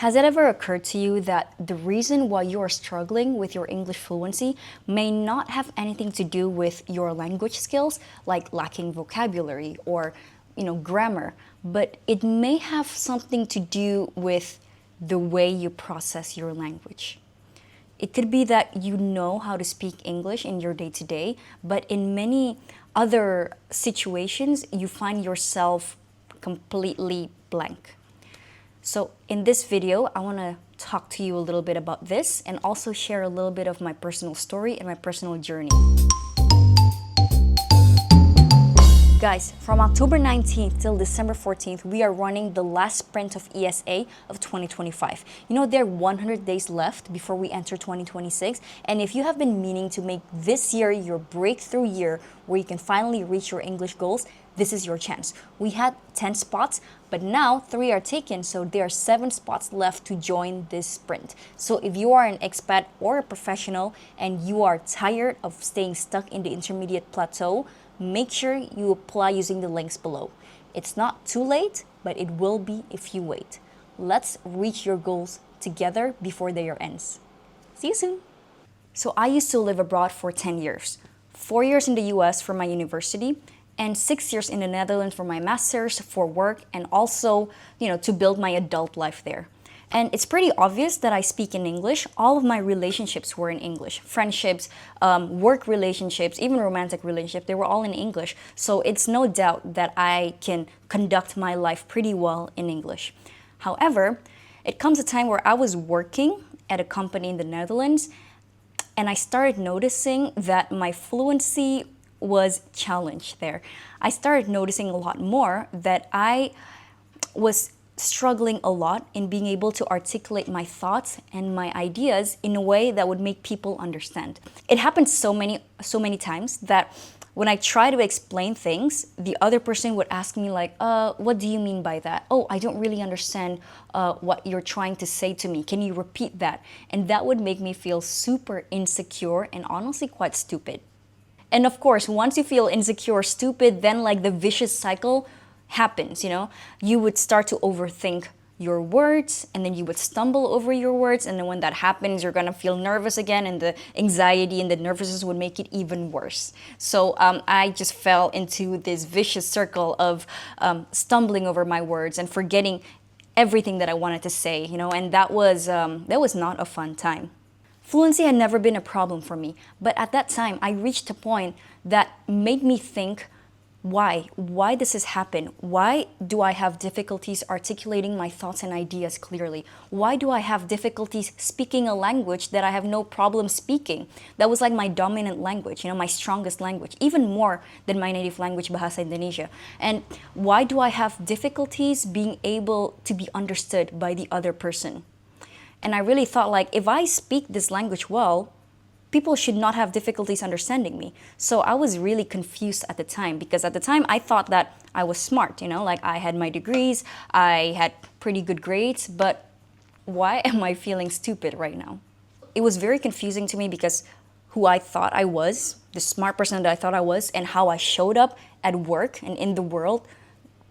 Has it ever occurred to you that the reason why you are struggling with your English fluency may not have anything to do with your language skills, like lacking vocabulary or, grammar, but it may have something to do with the way you process your language? It could be that you know how to speak English in your day-to-day, but in many other situations, you find yourself completely blank. So in this video, I want to talk to you a little bit about this and also share a little bit of my personal story and my personal journey. Guys, from October 19th till December 14th, we are running the last sprint of ESA of 2025. There are 100 days left before we enter 2026. And if you have been meaning to make this year your breakthrough year where you can finally reach your English goals, this is your chance. We had 10 spots, but now 3 are taken, so there are 7 spots left to join this sprint. So if you are an expat or a professional and you are tired of staying stuck in the intermediate plateau, make sure you apply using the links below. It's not too late, but it will be if you wait. Let's reach your goals together before the year ends. See you soon. So I used to live abroad for 10 years. 4 years in the US for my university, and 6 years in the Netherlands for my master's, for work, and also, to build my adult life there. And it's pretty obvious that I speak in English. All of my relationships were in English. Friendships, work relationships, even romantic relationships, they were all in English. So it's no doubt that I can conduct my life pretty well in English. However, it comes a time where I was working at a company in the Netherlands, and I started noticing that my fluency was challenged there. I started noticing a lot more that I was struggling a lot in being able to articulate my thoughts and my ideas in a way that would make people understand. It happened so many times that when I try to explain things, the other person would ask me like, what do you mean by that? Oh, I don't really understand what you're trying to say to me. Can you repeat that? And that would make me feel super insecure and honestly quite stupid. And of course, once you feel insecure, stupid, then like the vicious cycle happens, You would start to overthink your words, and then you would stumble over your words, and then when that happens, you're gonna feel nervous again, and the anxiety and the nervousness would make it even worse. So I just fell into this vicious circle of stumbling over my words and forgetting everything that I wanted to say, and that was not a fun time. Fluency had never been a problem for me, but at that time, I reached a point that made me think, why? Why does this happen? Why do I have difficulties articulating my thoughts and ideas clearly? Why do I have difficulties speaking a language that I have no problem speaking? That was like my dominant language, my strongest language, even more than my native language, Bahasa Indonesia. And why do I have difficulties being able to be understood by the other person? And I really thought like, if I speak this language well, people should not have difficulties understanding me. So I was really confused at the time, because at the time I thought that I was smart, like I had my degrees, I had pretty good grades, but why am I feeling stupid right now? It was very confusing to me because who I thought I was, the smart person that I thought I was, and how I showed up at work and in the world,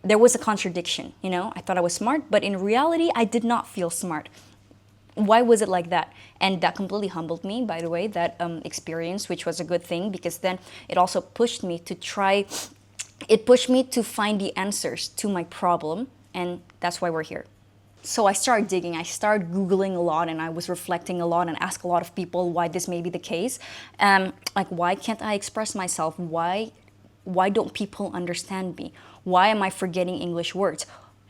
there was a contradiction, I thought I was smart, but in reality, I did not feel smart. Why was it like that? And that completely humbled me, by the way, that experience, which was a good thing, because then it also pushed me to find the answers to my problem, and that's why we're here. So I started digging, I started Googling a lot, and I was reflecting a lot and asked a lot of people why this may be the case. Like, why can't I express myself? Why don't people understand me? Why am I forgetting English words?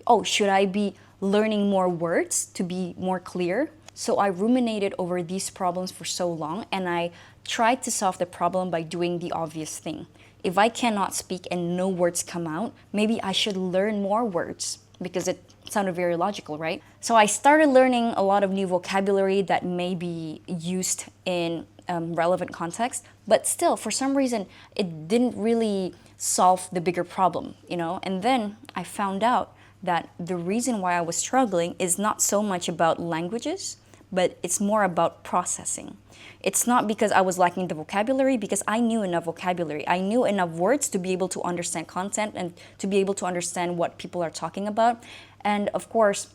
Oh, should I be learning more words to be more clear? So I ruminated over these problems for so long, and I tried to solve the problem by doing the obvious thing. If I cannot speak and no words come out, maybe I should learn more words, because it sounded very logical, right? So I started learning a lot of new vocabulary that may be used in relevant context, but still, for some reason, it didn't really solve the bigger problem, And then I found out that the reason why I was struggling is not so much about languages, but it's more about processing. It's not because I was lacking the vocabulary, because I knew enough vocabulary. I knew enough words to be able to understand content and to be able to understand what people are talking about. And of course,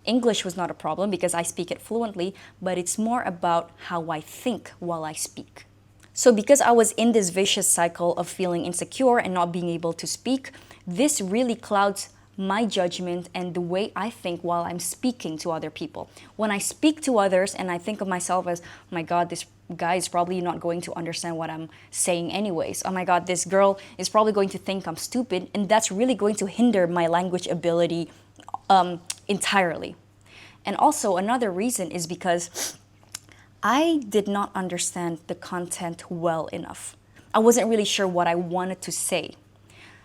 English was not a problem because I speak it fluently, but it's more about how I think while I speak. So because I was in this vicious cycle of feeling insecure and not being able to speak, this really clouds my judgment and the way I think while I'm speaking to other people. When I speak to others and I think of myself as, oh my God, this guy is probably not going to understand what I'm saying anyways. Oh my God, this girl is probably going to think I'm stupid, and that's really going to hinder my language ability entirely. And also another reason is because I did not understand the content well enough. I wasn't really sure what I wanted to say.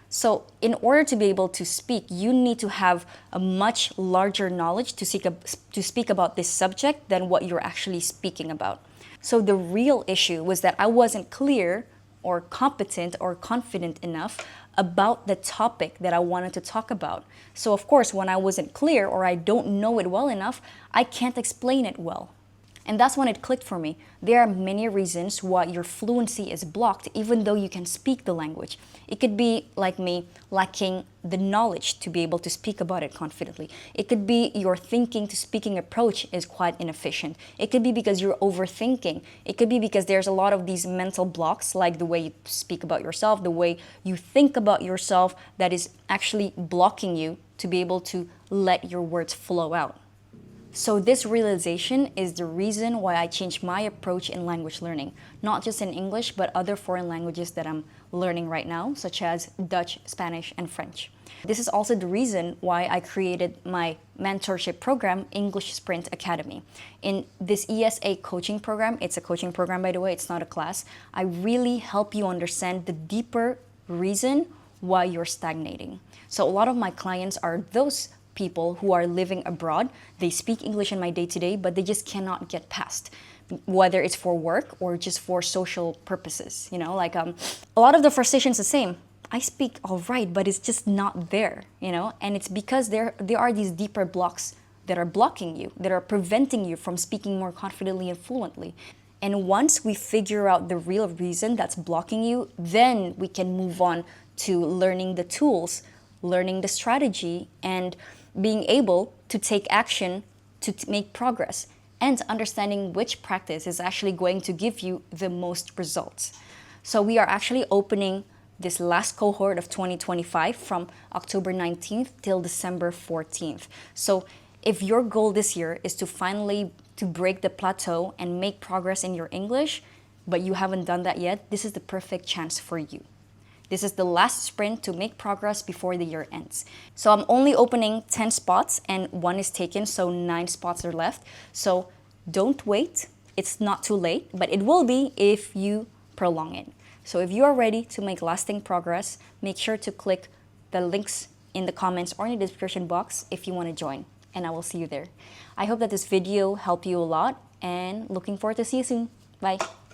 So in order to be able to speak, you need to have a much larger knowledge to speak about this subject than what you're actually speaking about. So the real issue was that I wasn't clear or competent or confident enough about the topic that I wanted to talk about. So of course, when I wasn't clear or I don't know it well enough, I can't explain it well. And that's when it clicked for me. There are many reasons why your fluency is blocked even though you can speak the language. It could be, like me, lacking the knowledge to be able to speak about it confidently. It could be your thinking to speaking approach is quite inefficient. It could be because you're overthinking. It could be because there's a lot of these mental blocks, like the way you speak about yourself, the way you think about yourself, that is actually blocking you to be able to let your words flow out. So this realization is the reason why I changed my approach in language learning, not just in English, but other foreign languages that I'm learning right now, such as Dutch, Spanish, and French. This is also the reason why I created my mentorship program, English Sprint Academy. In this ESA coaching program, it's a coaching program, by the way, it's not a class, I really help you understand the deeper reason why you're stagnating. So a lot of my clients are those people who are living abroad. They speak English in my day-to-day, but they just cannot get past, whether it's for work or just for social purposes. You know, like a lot of the frustration is the same. I speak all right, but it's just not there, you know, and it's because there are these deeper blocks that are blocking you, that are preventing you from speaking more confidently and fluently. And once we figure out the real reason that's blocking you, then we can move on to learning the tools, learning the strategy, and being able to take action to make progress, and understanding which practice is actually going to give you the most results. So we are actually opening this last cohort of 2025 from October 19th till December 14th. So if your goal this year is to finally to break the plateau and make progress in your English, but you haven't done that yet, this is the perfect chance for you. This is the last sprint to make progress before the year ends. So I'm only opening 10 spots and 1 is taken, so 9 spots are left. So don't wait. It's not too late, but it will be if you prolong it. So if you are ready to make lasting progress, make sure to click the links in the comments or in the description box if you want to join, and I will see you there. I hope that this video helped you a lot, and looking forward to see you soon. Bye.